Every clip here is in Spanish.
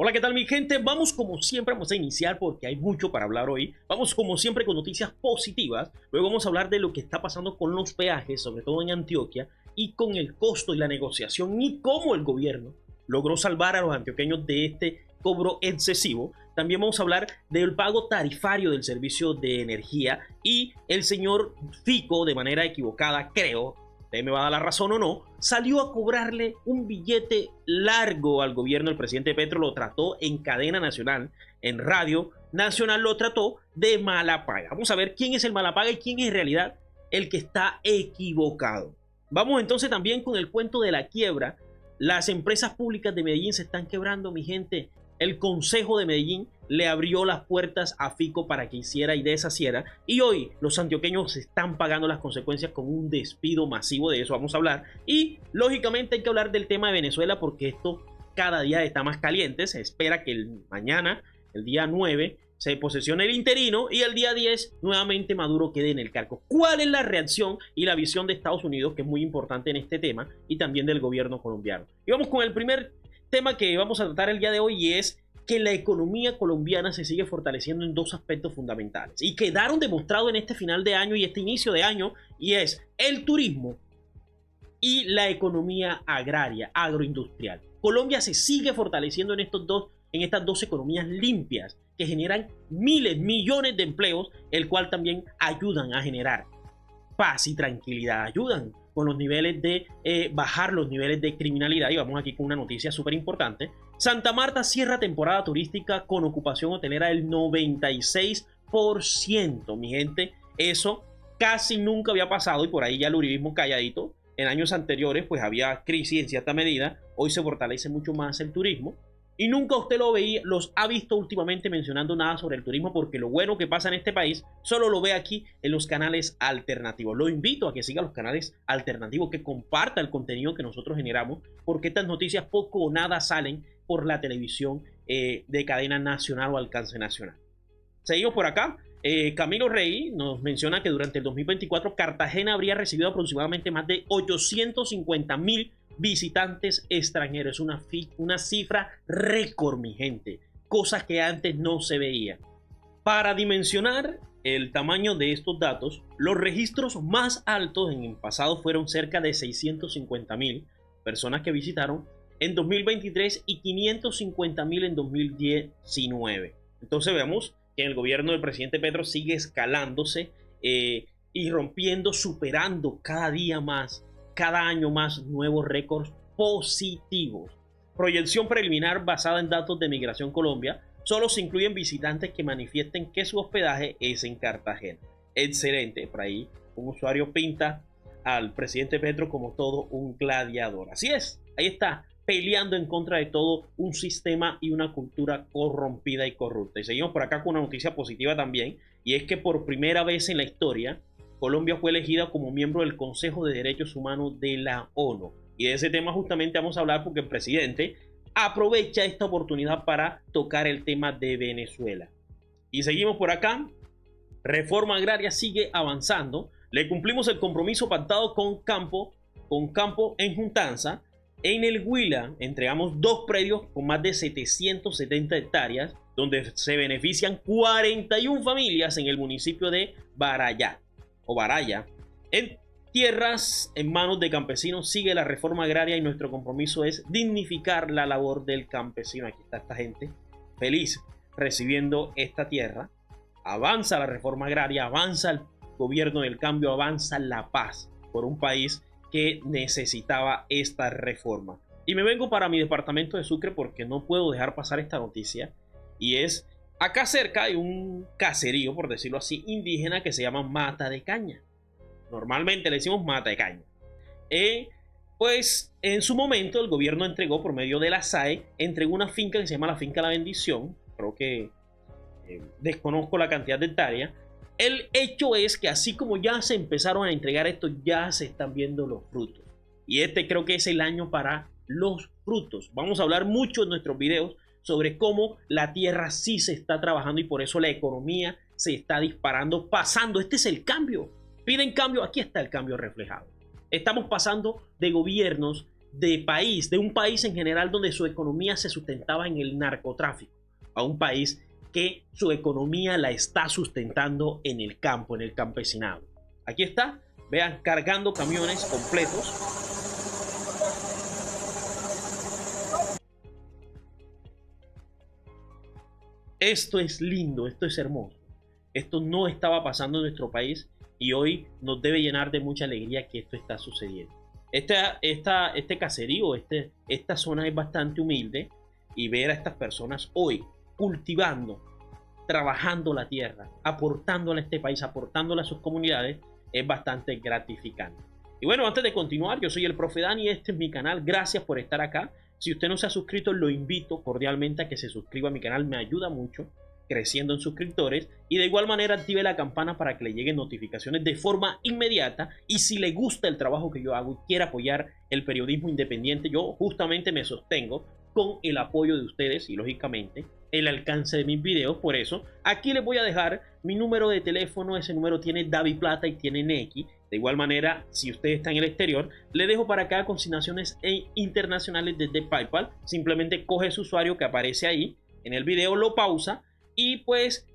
Hola, ¿qué tal mi gente? Vamos como siempre, vamos a iniciar porque hay mucho para hablar hoy. Vamos como siempre con noticias positivas. Luego vamos a hablar de lo que está pasando con los peajes, sobre todo en Antioquia, y con el costo y la negociación y cómo el gobierno logró salvar a los antioqueños de este cobro excesivo. También vamos a hablar del pago tarifario del servicio de energía y el señor Fico, de manera equivocada, creo, usted me va a dar la razón o no, salió a cobrarle un billete largo al gobierno. El presidente Petro lo trató en cadena nacional, en radio nacional lo trató de mala paga. Vamos a ver quién es el mala paga y quién es en realidad el que está equivocado. Vamos entonces también con el cuento de la quiebra. Las empresas públicas de Medellín se están quebrando, mi gente. El Consejo de Medellín le abrió las puertas a Fico para que hiciera y deshaciera. Y hoy los antioqueños están pagando las consecuencias con un despido masivo. De eso vamos a hablar. Y lógicamente hay que hablar del tema de Venezuela porque esto cada día está más caliente. Se espera que mañana, el día 9, se posesione el interino y el día 10 nuevamente Maduro quede en el cargo. ¿Cuál es la reacción y la visión de Estados Unidos, que es muy importante en este tema, y también del gobierno colombiano? Y vamos con el primer tema que vamos a tratar el día de hoy, y es que la economía colombiana se sigue fortaleciendo en dos aspectos fundamentales y quedaron demostrados en este final de año y este inicio de año, y es el turismo y la economía agraria, agroindustrial. Colombia se sigue fortaleciendo en estas dos economías limpias que generan miles, millones de empleos, el cual también ayudan a generar paz y tranquilidad, ayudan con los niveles de bajar los niveles de criminalidad. Y vamos aquí con una noticia súper importante. Santa Marta cierra temporada turística con ocupación hotelera del 96%. Mi gente, eso casi nunca había pasado, y por ahí ya el uribismo calladito. En años anteriores pues había crisis en cierta medida. Hoy se fortalece mucho más el turismo. Y nunca usted los ha visto últimamente mencionando nada sobre el turismo, porque lo bueno que pasa en este país solo lo ve aquí en los canales alternativos. Lo invito a que siga los canales alternativos, que comparta el contenido que nosotros generamos, porque estas noticias poco o nada salen por la televisión de cadena nacional o alcance nacional. Seguimos por acá. Camilo Rey nos menciona que durante el 2024 Cartagena habría recibido aproximadamente más de 850,000 visitantes extranjeros. Es una cifra récord, mi gente, cosas que antes no se veía. Para dimensionar el tamaño de estos datos, los registros más altos en el pasado fueron cerca de 650,000 personas que visitaron en 2023 y 550,000 en 2019. Entonces vemos que el gobierno del presidente Petro sigue escalándose y rompiendo, superando cada día más, cada año más, nuevos récords positivos. Proyección preliminar basada en datos de Migración Colombia. Solo se incluyen visitantes que manifiesten que su hospedaje es en Cartagena. Excelente. Por ahí un usuario pinta al presidente Petro como todo un gladiador. Así es, ahí está, peleando en contra de todo un sistema y una cultura corrompida y corrupta. Y seguimos por acá con una noticia positiva también, y es que por primera vez en la historia Colombia fue elegida como miembro del Consejo de Derechos Humanos de la ONU. Y de ese tema justamente vamos a hablar porque el presidente aprovecha esta oportunidad para tocar el tema de Venezuela. Y seguimos por acá. Reforma agraria sigue avanzando. Le cumplimos el compromiso pactado con Campo en Juntanza. En el Huila entregamos 2 predios con más de 770 hectáreas, donde se benefician 41 familias en el municipio de Baraya. En tierras en manos de campesinos sigue la reforma agraria, y nuestro compromiso es dignificar la labor del campesino. Aquí está esta gente feliz recibiendo esta tierra. Avanza la reforma agraria, avanza el gobierno del cambio, avanza la paz por un país que necesitaba esta reforma. Y me vengo para mi departamento de Sucre porque no puedo dejar pasar esta noticia, y es acá cerca hay un caserío, por decirlo así, indígena, que se llama Mata de Caña. Normalmente le decimos Mata de Caña. Pues en su momento el gobierno entregó, por medio de la SAE, entregó una finca que se llama la Finca La Bendición. Creo que desconozco la cantidad de hectáreas. El hecho es que así como ya se empezaron a entregar esto, ya se están viendo los frutos. Y este creo que es el año para los frutos. Vamos a hablar mucho en nuestros videos sobre cómo la tierra sí se está trabajando, y por eso la economía se está disparando, pasando. Este es el cambio. Piden cambio, aquí está el cambio reflejado. Estamos pasando de gobiernos de un país en general donde su economía se sustentaba en el narcotráfico, a un país que su economía la está sustentando en el campo, en el campesinado. Aquí está, vean, cargando camiones completos. Esto es lindo, esto es hermoso. Esto no estaba pasando en nuestro país y hoy nos debe llenar de mucha alegría que esto está sucediendo. Este caserío, esta zona es bastante humilde y ver a estas personas hoy cultivando, trabajando la tierra, aportándola a este país, aportándola a sus comunidades, es bastante gratificante. Y bueno, antes de continuar, yo soy el Profe Dani y este es mi canal. Gracias por estar acá. Si usted no se ha suscrito, lo invito cordialmente a que se suscriba a mi canal. Me ayuda mucho creciendo en suscriptores, y de igual manera active la campana para que le lleguen notificaciones de forma inmediata. Y si le gusta el trabajo que yo hago y quiere apoyar el periodismo independiente, yo justamente me sostengo con el apoyo de ustedes y lógicamente el alcance de mis videos. Por eso aquí les voy a dejar mi número de teléfono. Ese número tiene DaviPlata y tiene Nequi. De igual manera, si usted está en el exterior, le dejo para acá consignaciones internacionales desde PayPal. Simplemente coge su usuario que aparece ahí en el video, lo pausa y pues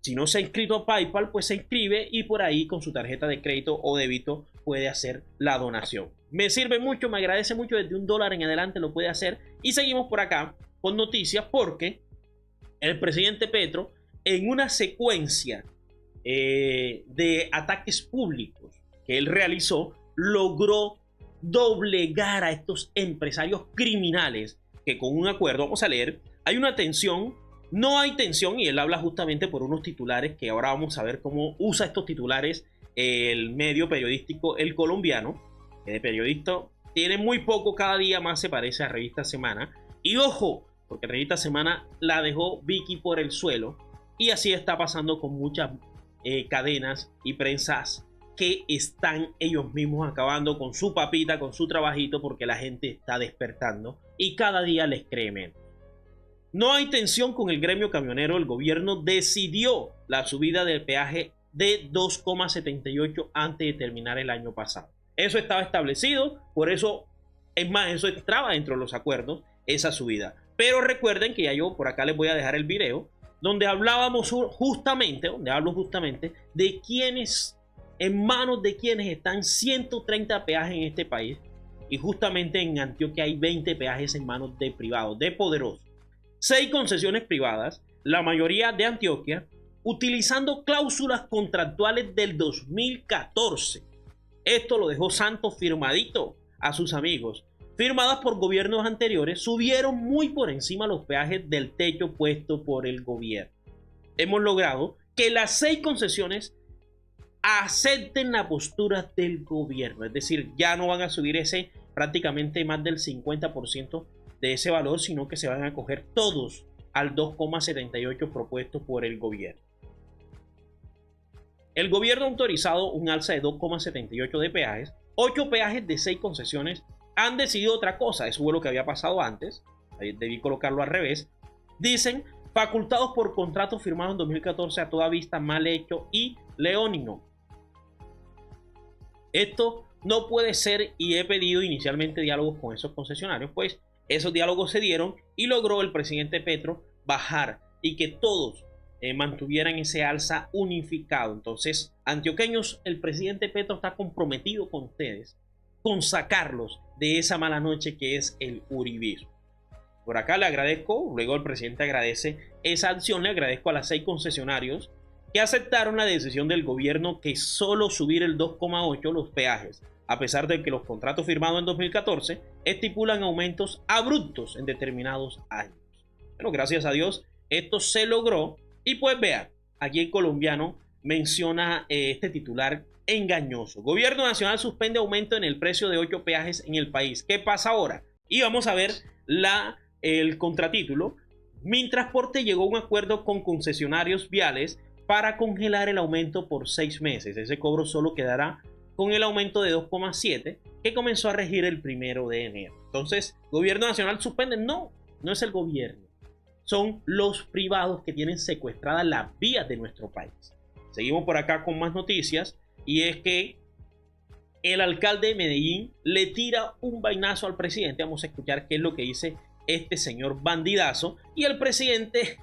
si no se ha inscrito a PayPal, pues se inscribe y por ahí con su tarjeta de crédito o débito puede hacer la donación. Me sirve mucho, me agradece mucho, desde $1 en adelante lo puede hacer. Y seguimos por acá con noticias porque el presidente Petro, en una secuencia de ataques públicos que él realizó, logró doblegar a estos empresarios criminales que con un acuerdo, vamos a leer, hay una tensión. No hay tensión, y él habla justamente por unos titulares que ahora vamos a ver cómo usa estos titulares el medio periodístico El Colombiano. El periodista tiene muy poco, cada día más se parece a Revista Semana. Y ojo, porque Revista Semana la dejó Vicky por el suelo. Y así está pasando con muchas cadenas y prensas que están ellos mismos acabando con su papita, con su trabajito, porque la gente está despertando y cada día les cree menos. No hay tensión con el gremio camionero. El gobierno decidió la subida del peaje de 2,78 antes de terminar el año pasado. Eso estaba establecido, por eso, es más, eso entraba dentro de los acuerdos, esa subida. Pero recuerden que ya yo por acá les voy a dejar el video donde hablábamos justamente, de quienes, en manos de quienes están 130 peajes en este país. Y justamente en Antioquia hay 20 peajes en manos de privados, de poderosos. 6 concesiones privadas, la mayoría de Antioquia, utilizando cláusulas contractuales del 2014. Esto lo dejó Santos firmadito a sus amigos. Firmadas por gobiernos anteriores, subieron muy por encima los peajes del techo puesto por el gobierno. Hemos logrado que las 6 concesiones acepten la postura del gobierno. Es decir, ya no van a subir ese prácticamente más del 50% de ese valor, sino que se van a coger todos al 2,78 propuesto por el gobierno. El gobierno ha autorizado un alza de 2,78 de peajes. 8 peajes de 6 concesiones han decidido otra cosa. Eso fue lo que había pasado antes. Debí colocarlo al revés. Dicen, facultados por contratos firmados en 2014 a toda vista, mal hecho y leonino. Esto no puede ser, y he pedido inicialmente diálogos con esos concesionarios, pues esos diálogos se dieron y logró el presidente Petro bajar y que todos mantuvieran ese alza unificado. Entonces, antioqueños, el presidente Petro está comprometido con ustedes, con sacarlos de esa mala noche que es el uribismo. Por acá le agradezco, luego el presidente agradece esa acción, le agradezco a las 6 concesionarios que aceptaron la decisión del gobierno que solo subir el 2,8 los peajes, a pesar de que los contratos firmados en 2014 estipulan aumentos abruptos en determinados años. Bueno, gracias a Dios esto se logró. Y pues vean, aquí el Colombiano menciona este titular engañoso. Gobierno Nacional suspende aumento en el precio de 8 peajes en el país. ¿Qué pasa ahora? Y vamos a ver el contratítulo. Mintransporte llegó a un acuerdo con concesionarios viales para congelar el aumento por 6 meses. Ese cobro solo quedará con el aumento de 2,7 que comenzó a regir el 1 de enero. Entonces, ¿Gobierno Nacional suspende? No, no es el gobierno. Son los privados que tienen secuestradas las vías de nuestro país. Seguimos por acá con más noticias, y es que el alcalde de Medellín le tira un vainazo al presidente. Vamos a escuchar qué es lo que dice este señor bandidazo. Y el presidente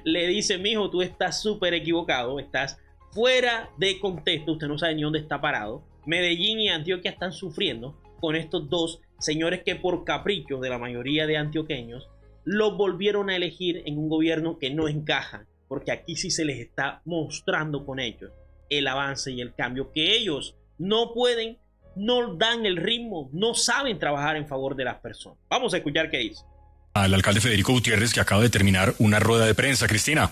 le dice: mijo, tú estás súper equivocado, estás fuera de contexto, usted no sabe ni dónde está parado. Medellín y Antioquia están sufriendo con estos dos señores que por caprichos de la mayoría de antioqueños los volvieron a elegir en un gobierno que no encaja, porque aquí sí se les está mostrando con ellos el avance y el cambio que ellos no pueden, no dan el ritmo, no saben trabajar en favor de las personas. Vamos a escuchar qué dice. Al alcalde Federico Gutiérrez, que acaba de terminar una rueda de prensa. Cristina.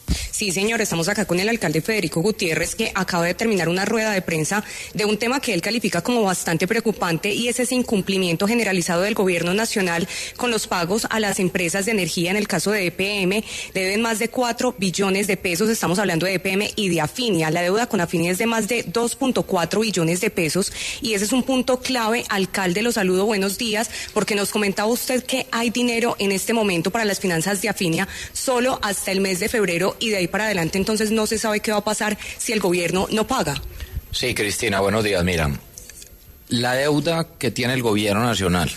Sí, señor, estamos acá con el alcalde Federico Gutiérrez, que acaba de terminar una rueda de prensa de un tema que él califica como bastante preocupante, y es ese incumplimiento generalizado del gobierno nacional con los pagos a las empresas de energía. En el caso de EPM, deben más de 4 billones de pesos, estamos hablando de EPM y de Afinia. La deuda con Afinia es de más de 2.4 billones de pesos, y ese es un punto clave. Alcalde, lo saludo, buenos días, porque nos comentaba usted que hay dinero en este momento para las finanzas de Afinia solo hasta el mes de febrero, y de ahí para adelante entonces no se sabe qué va a pasar si el gobierno no paga. Sí, Cristina, buenos días. Mira, la deuda que tiene el gobierno nacional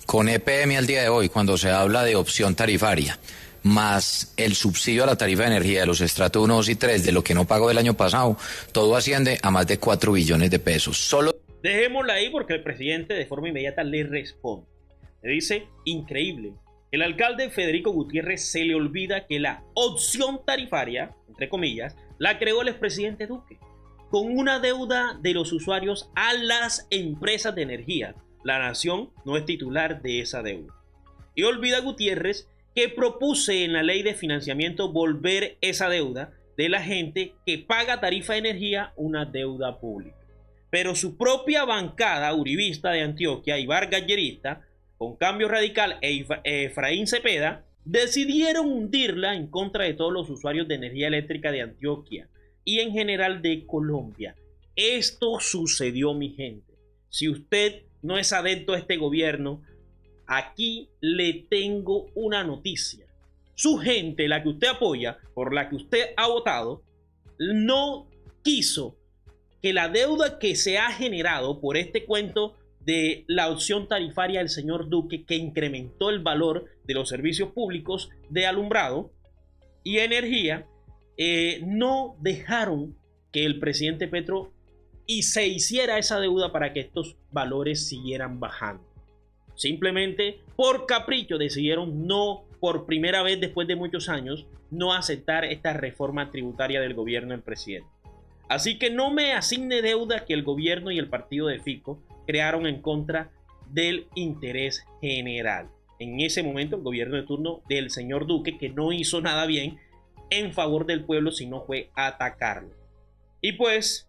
con EPM al día de hoy, cuando se habla de opción tarifaria, más el subsidio a la tarifa de energía de los estratos 1, 2 y 3, de lo que no pagó del año pasado, todo asciende a más de 4 billones de pesos. Solo... Dejémosla ahí porque el presidente de forma inmediata le responde. Le dice: increíble. El alcalde Federico Gutiérrez se le olvida que la opción tarifaria, entre comillas, la creó el expresidente Duque, con una deuda de los usuarios a las empresas de energía. La nación no es titular de esa deuda. Y olvida Gutiérrez que propuse en la ley de financiamiento volver esa deuda de la gente que paga tarifa de energía una deuda pública. Pero su propia bancada uribista de Antioquia y vargallerista, con Cambio Radical e Efraín Cepeda, decidieron hundirla en contra de todos los usuarios de energía eléctrica de Antioquia y en general de Colombia. Esto sucedió, mi gente. Si usted no es adepto a este gobierno, aquí le tengo una noticia. Su gente, la que usted apoya, por la que usted ha votado, no quiso que la deuda que se ha generado por este cuento de la opción tarifaria del señor Duque, que incrementó el valor de los servicios públicos de alumbrado y energía, no dejaron que el presidente Petro se hiciera esa deuda para que estos valores siguieran bajando. Simplemente por capricho decidieron, no, por primera vez después de muchos años, no aceptar esta reforma tributaria del gobierno del presidente. Así que no me asigne deuda que el gobierno y el partido de Fico crearon en contra del interés general. En ese momento el gobierno de turno del señor Duque, que no hizo nada bien en favor del pueblo, sino fue atacarlo. Y pues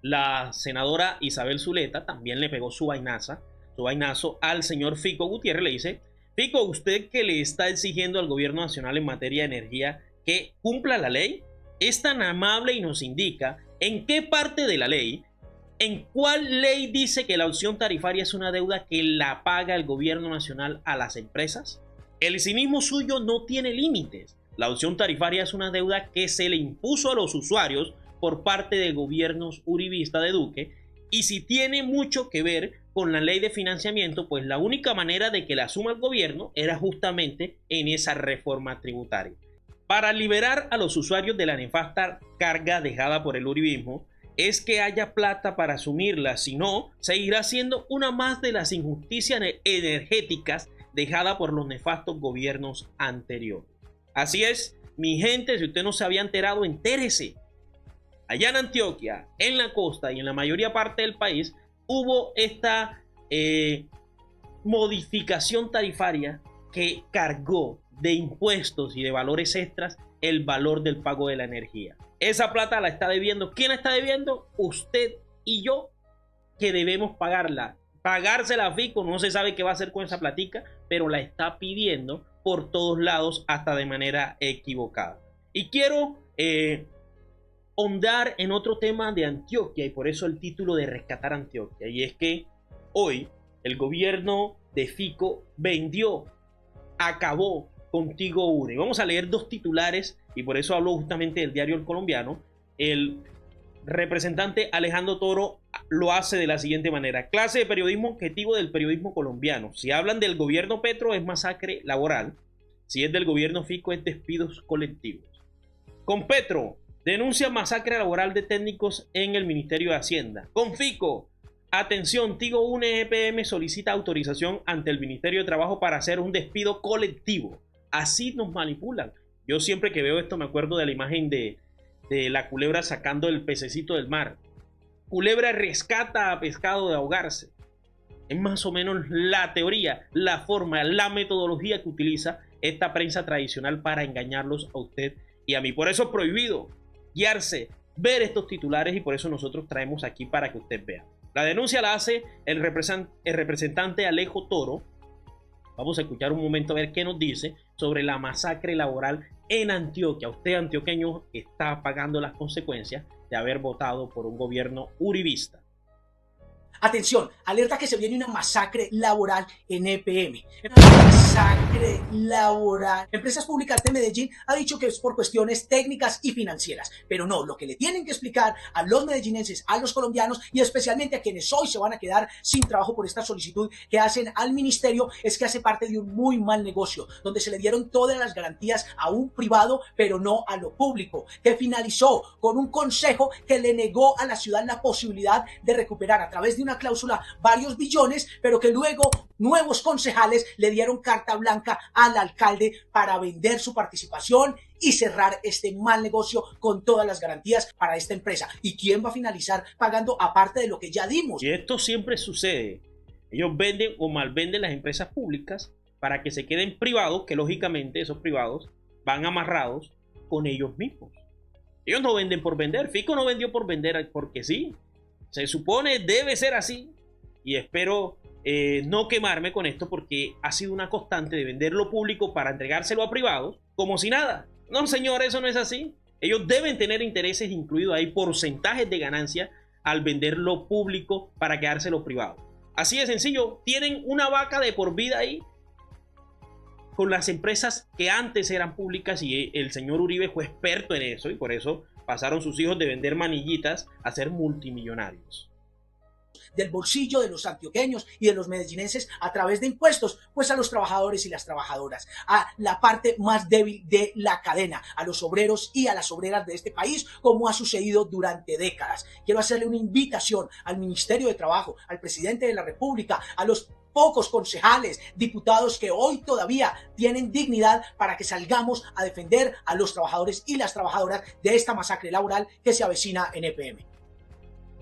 la senadora Isabel Zuleta también le pegó su vainazo al señor Fico Gutiérrez. Le dice: Fico, usted que le está exigiendo al gobierno nacional en materia de energía que cumpla la ley, es tan amable y nos indica en qué parte de la ley, ¿en cuál ley dice que la opción tarifaria es una deuda que la paga el gobierno nacional a las empresas? El cinismo suyo no tiene límites. La opción tarifaria es una deuda que se le impuso a los usuarios por parte de gobiernos uribista de Duque, y si tiene mucho que ver con la ley de financiamiento, pues la única manera de que la asuma el gobierno era justamente en esa reforma tributaria. Para liberar a los usuarios de la nefasta carga dejada por el uribismo, es que haya plata para asumirla, si no, seguirá siendo una más de las injusticias energéticas dejadas por los nefastos gobiernos anteriores. Así es, mi gente, si usted no se había enterado, entérese. Allá en Antioquia, en la costa y en la mayoría parte del país, hubo esta modificación tarifaria que cargó de impuestos y de valores extras el valor del pago de la energía. Esa plata la está debiendo. ¿Quién la está debiendo? Usted y yo, que debemos pagarla. Pagársela a Fico, no se sabe qué va a hacer con esa platica, pero la está pidiendo por todos lados, hasta de manera equivocada. Y quiero ahondar en otro tema de Antioquia, y por eso el título de Rescatar Antioquia, y es que hoy el gobierno de Fico acabó contigo UNE. Vamos a leer dos titulares, y por eso hablo justamente del diario El Colombiano. El representante Alejandro Toro lo hace de la siguiente manera. Clase de periodismo objetivo del periodismo colombiano. Si hablan del gobierno Petro es masacre laboral. Si es del gobierno Fico es despidos colectivos. Con Petro, denuncia masacre laboral de técnicos en el Ministerio de Hacienda. Con Fico, atención, Tigo Une EPM solicita autorización ante el Ministerio de Trabajo para hacer un despido colectivo. Así nos manipulan. Yo siempre que veo esto me acuerdo de la imagen de la culebra sacando el pececito del mar. Culebra rescata a pescado de ahogarse. Es más o menos la teoría, la forma, la metodología que utiliza esta prensa tradicional para engañarlos a usted y a mí. Por eso es prohibido guiarse, ver estos titulares y por eso nosotros traemos aquí para que usted vea. La denuncia la hace el representante Alejo Toro. Vamos a escuchar un momento a ver qué nos dice sobre la masacre laboral en Antioquia. Usted, antioqueño, está pagando las consecuencias de haber votado por un gobierno uribista. Atención, alerta que se viene una masacre laboral en EPM. Una masacre laboral. Empresas Públicas de Medellín ha dicho que es por cuestiones técnicas y financieras. Pero no, lo que le tienen que explicar a los medellinenses, a los colombianos y especialmente a quienes hoy se van a quedar sin trabajo por esta solicitud que hacen al ministerio es que hace parte de un muy mal negocio, donde se le dieron todas las garantías a un privado, pero no a lo público, que finalizó con un consejo que le negó a la ciudad la posibilidad de recuperar a través de una cláusula varios billones, pero que luego nuevos concejales le dieron carta blanca al alcalde para vender su participación y cerrar este mal negocio con todas las garantías para esta empresa. ¿Y quién va a finalizar pagando aparte de lo que ya dimos? Y esto siempre sucede. Ellos venden o malvenden las empresas públicas para que se queden privados, que lógicamente esos privados van amarrados con ellos mismos. Ellos no venden por vender. Fico no vendió por vender porque sí. Se supone debe ser así y espero no quemarme con esto porque ha sido una constante de vender lo público para entregárselo a privados como si nada. No, señor, eso no es así. Ellos deben tener intereses incluidos ahí, porcentajes de ganancia al vender lo público para quedárselo privado. Así de sencillo, tienen una vaca de por vida ahí con las empresas que antes eran públicas y el señor Uribe fue experto en eso y por eso pasaron sus hijos de vender manillitas a ser multimillonarios. Del bolsillo de los antioqueños y de los medellinenses a través de impuestos, pues a los trabajadores y las trabajadoras, a la parte más débil de la cadena, a los obreros y a las obreras de este país, como ha sucedido durante décadas. Quiero hacerle una invitación al Ministerio de Trabajo, al presidente de la República, a los pocos concejales, diputados que hoy todavía tienen dignidad para que salgamos a defender a los trabajadores y las trabajadoras de esta masacre laboral que se avecina en EPM.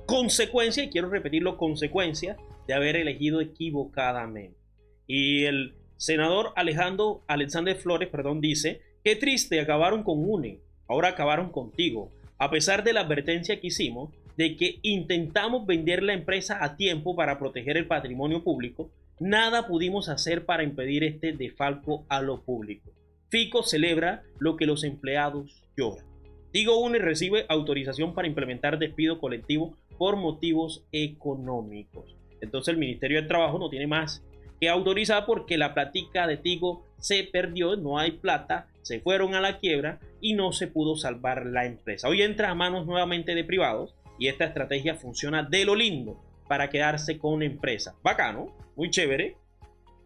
Consecuencia, y quiero repetirlo, consecuencia de haber elegido equivocadamente. Y el senador Alexander Flores, dice, qué triste, acabaron con UNE, ahora acabaron contigo, a pesar de la advertencia que hicimos de que intentamos vender la empresa a tiempo para proteger el patrimonio público, nada pudimos hacer para impedir este desfalco a lo público. Fico celebra lo que los empleados lloran. Tigo Une recibe autorización para implementar despido colectivo por motivos económicos. Entonces el Ministerio de Trabajo no tiene más que autorizar porque la plática de Tigo se perdió, no hay plata, se fueron a la quiebra y no se pudo salvar la empresa. Hoy entra a manos nuevamente de privados y esta estrategia funciona de lo lindo para quedarse con empresas. Bacano, muy chévere,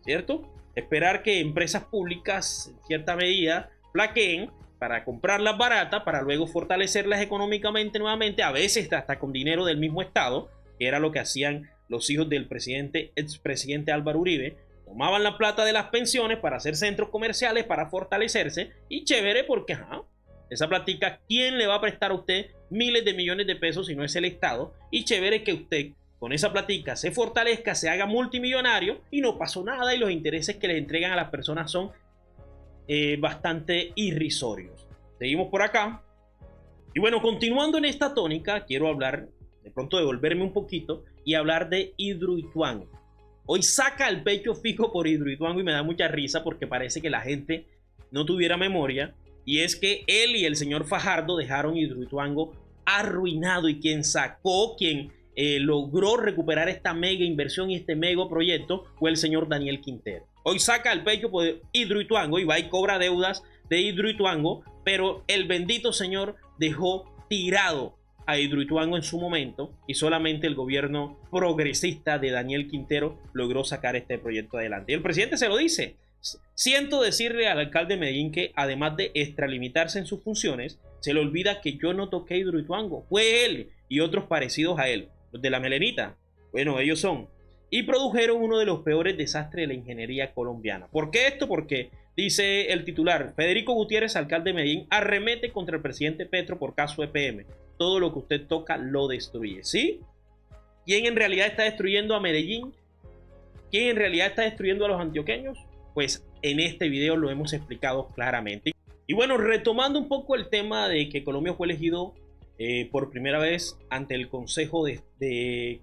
¿cierto? Esperar que empresas públicas en cierta medida flaqueen para comprarlas baratas, para luego fortalecerlas económicamente nuevamente, a veces hasta con dinero del mismo Estado, que era lo que hacían los hijos del expresidente Álvaro Uribe. Tomaban la plata de las pensiones para hacer centros comerciales, para fortalecerse, y chévere porque esa platica, ¿quién le va a prestar a usted miles de millones de pesos si no es el Estado? Y chévere que usted con esa platica se fortalezca, se haga multimillonario y no pasó nada y los intereses que le entregan a las personas son bastante irrisorios. Seguimos por acá. Y bueno, continuando en esta tónica, quiero hablar, de pronto devolverme un poquito y hablar de Hidroituango. Hoy saca el pecho Fico por Hidroituango y me da mucha risa porque parece que la gente no tuviera memoria. Y es que él y el señor Fajardo dejaron Hidroituango arruinado y quien logró recuperar esta mega inversión y este mega proyecto fue el señor Daniel Quintero. Hoy saca el pecho por Hidroituango y va y cobra deudas de Hidroituango, pero el bendito señor dejó tirado a Hidroituango en su momento y solamente el gobierno progresista de Daniel Quintero logró sacar este proyecto adelante. Y el presidente se lo dice: siento decirle al alcalde de Medellín que además de extralimitarse en sus funciones, se le olvida que yo no toqué Hidroituango, fue él y otros parecidos a él, los de la melenita. Bueno, ellos son. Y produjeron uno de los peores desastres de la ingeniería colombiana. ¿Por qué esto? Porque dice el titular: Federico Gutiérrez, alcalde de Medellín, arremete contra el presidente Petro por caso EPM. Todo lo que usted toca lo destruye. ¿Sí? ¿Quién en realidad está destruyendo a Medellín? ¿Quién en realidad está destruyendo a los antioqueños? Pues en este video lo hemos explicado claramente. Y bueno, retomando un poco el tema de que Colombia fue elegido por primera vez ante el Consejo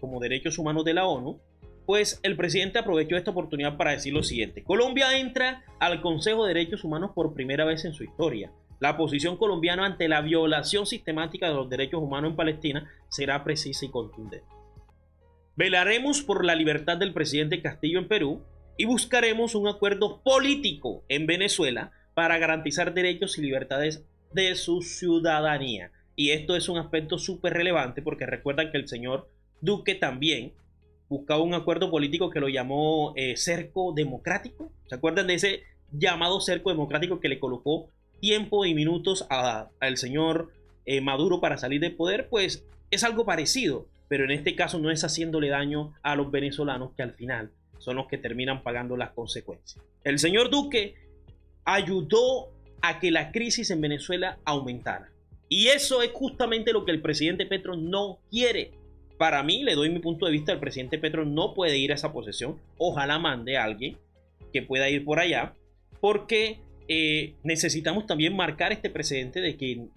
como Derechos Humanos de la ONU, pues el presidente aprovechó esta oportunidad para decir lo siguiente: Colombia entra al Consejo de Derechos Humanos por primera vez en su historia. La posición colombiana ante la violación sistemática de los derechos humanos en Palestina será precisa y contundente. Velaremos por la libertad del presidente Castillo en Perú y buscaremos un acuerdo político en Venezuela para garantizar derechos y libertades de su ciudadanía. Y esto es un aspecto súper relevante porque recuerdan que el señor Duque también buscaba un acuerdo político que lo llamó cerco democrático. ¿Se acuerdan de ese llamado cerco democrático que le colocó tiempo y minutos al señor Maduro para salir del poder? Pues es algo parecido, pero en este caso no es haciéndole daño a los venezolanos, que al final son los que terminan pagando las consecuencias. El señor Duque ayudó a que la crisis en Venezuela aumentara. Y eso es justamente lo que el presidente Petro no quiere. Para mí, le doy mi punto de vista, el presidente Petro no puede ir a esa posesión. Ojalá mande a alguien que pueda ir por allá, porque necesitamos también marcar este precedente de que en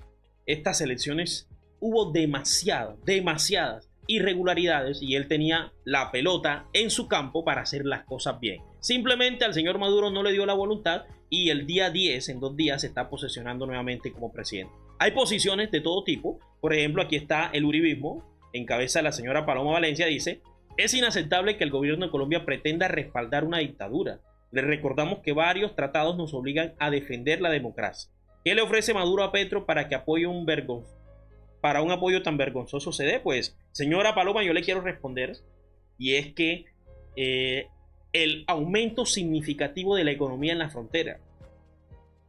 estas elecciones hubo demasiadas irregularidades y él tenía la pelota en su campo para hacer las cosas bien. Simplemente al señor Maduro no le dio la voluntad y el día 10, en 2 días, se está posesionando nuevamente como presidente. Hay posiciones de todo tipo. Por ejemplo, aquí está el uribismo, en cabeza de la señora Paloma Valencia. Dice: es inaceptable que el gobierno de Colombia pretenda respaldar una dictadura. Les recordamos que varios tratados nos obligan a defender la democracia. ¿Qué le ofrece Maduro a Petro para que para un apoyo tan vergonzoso se dé? Pues, señora Paloma, yo le quiero responder, y es que el aumento significativo de la economía en la frontera,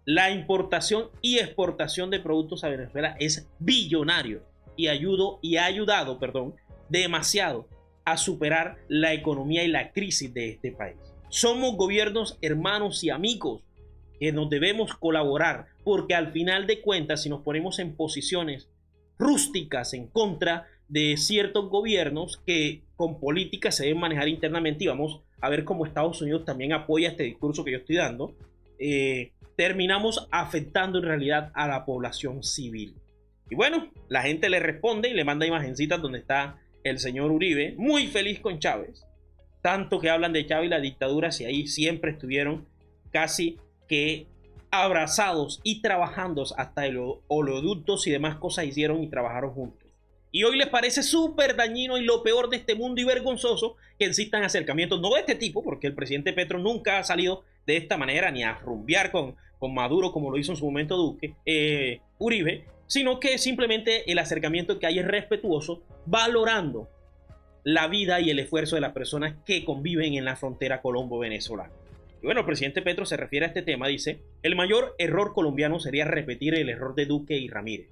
la importación y exportación de productos a Venezuela es billonario y ha ayudado demasiado a superar la economía y la crisis de este país. Somos gobiernos hermanos y amigos que nos debemos colaborar, porque al final de cuentas, si nos ponemos en posiciones rústicas en contra de ciertos gobiernos que con política se deben manejar internamente, y vamos a ver cómo Estados Unidos también apoya este discurso que yo estoy dando, terminamos afectando en realidad a la población civil. Y bueno, la gente le responde y le manda imagencitas donde está el señor Uribe muy feliz con Chávez. Tanto que hablan de Chávez y la dictadura, si ahí siempre estuvieron casi que abrazados y trabajando hasta el oleoductos y demás cosas hicieron y trabajaron juntos. Y hoy les parece súper dañino y lo peor de este mundo y vergonzoso que existan acercamientos, no de este tipo, porque el presidente Petro nunca ha salido de esta manera ni a rumbear con Maduro como lo hizo en su momento Uribe, sino que simplemente el acercamiento que hay es respetuoso, valorando la vida y el esfuerzo de las personas que conviven en la frontera colombo-venezolana. Y bueno, el presidente Petro se refiere a este tema, dice: el mayor error colombiano sería repetir el error de Duque y Ramírez,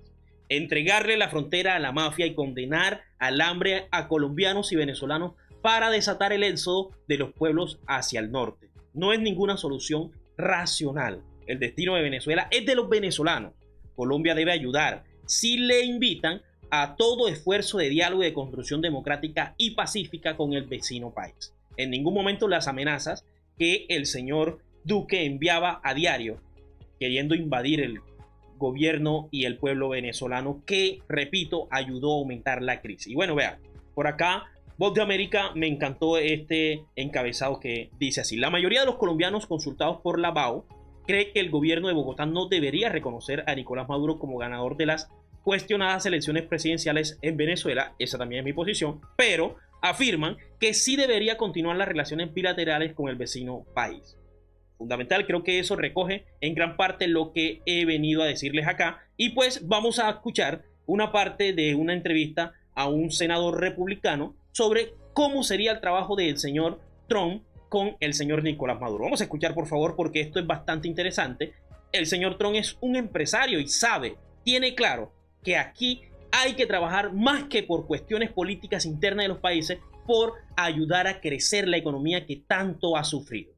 entregarle la frontera a la mafia y condenar al hambre a colombianos y venezolanos para desatar el éxodo de los pueblos hacia el norte. No es ninguna solución racional. El destino de Venezuela es de los venezolanos. Colombia debe ayudar, si le invitan, a todo esfuerzo de diálogo y de construcción democrática y pacífica con el vecino país. En ningún momento las amenazas que el señor Duque enviaba a diario, queriendo invadir el gobierno y el pueblo venezolano, que, repito, ayudó a aumentar la crisis. Y bueno, vean, por acá, Voz de América, me encantó este encabezado que dice así: la mayoría de los colombianos consultados por la BAO cree que el gobierno de Bogotá no debería reconocer a Nicolás Maduro como ganador de las cuestionadas elecciones presidenciales en Venezuela. Esa también es mi posición, pero afirman que sí debería continuar las relaciones bilaterales con el vecino país. Fundamental, creo que eso recoge en gran parte lo que he venido a decirles acá, y pues vamos a escuchar una parte de una entrevista a un senador republicano sobre cómo sería el trabajo del señor Trump con el señor Nicolás Maduro. Vamos a escuchar, por favor, porque esto es bastante interesante. El señor Trump es un empresario y tiene claro que aquí hay que trabajar más que por cuestiones políticas internas de los países, por ayudar a crecer la economía que tanto ha sufrido.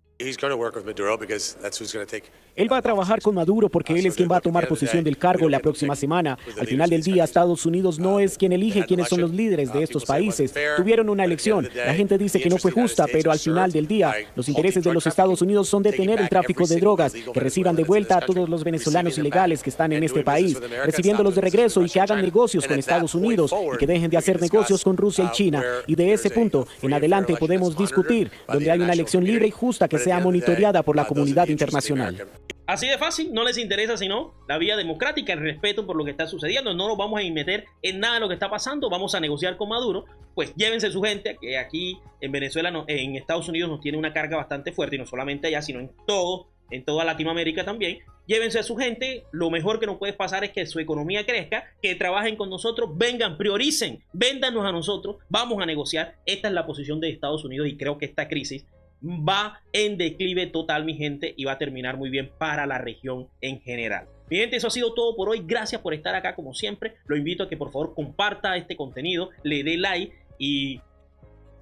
Él va a trabajar con Maduro porque él es quien va a tomar posesión del cargo la próxima semana. Al final del día, Estados Unidos no es quien elige quiénes son los líderes de estos países. Tuvieron una elección. La gente dice que no fue justa, pero al final del día, los intereses de los Estados Unidos son detener el tráfico de drogas, que reciban de vuelta a todos los venezolanos ilegales que están en este país, recibiéndolos de regreso y que hagan negocios con Estados Unidos y que dejen de hacer negocios con Rusia y China. Y de ese punto en adelante podemos discutir donde hay una elección libre y justa que sea monitoreada por la comunidad internacional. Así de fácil, no les interesa sino la vía democrática, el respeto por lo que está sucediendo. No nos vamos a meter en nada de lo que está pasando, vamos a negociar con Maduro. Pues llévense su gente, que aquí en Venezuela, en Estados Unidos nos tiene una carga bastante fuerte, y no solamente allá, sino en toda Latinoamérica también. Llévense a su gente, lo mejor que nos puede pasar es que su economía crezca, que trabajen con nosotros, vengan, prioricen, véndanos a nosotros, vamos a negociar. Esta es la posición de Estados Unidos y creo que esta crisis va en declive total, mi gente, y va a terminar muy bien para la región en general. Mi gente, eso ha sido todo por hoy. Gracias por estar acá como siempre. Lo invito a que por favor comparta este contenido, le dé like y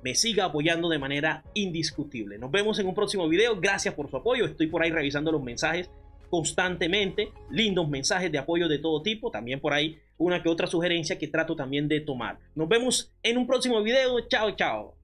me siga apoyando de manera indiscutible. Nos vemos en un próximo video. Gracias por su apoyo. Estoy por ahí revisando los mensajes constantemente. Lindos mensajes de apoyo de todo tipo. También por ahí una que otra sugerencia que trato también de tomar. Nos vemos en un próximo video. Chao, chao.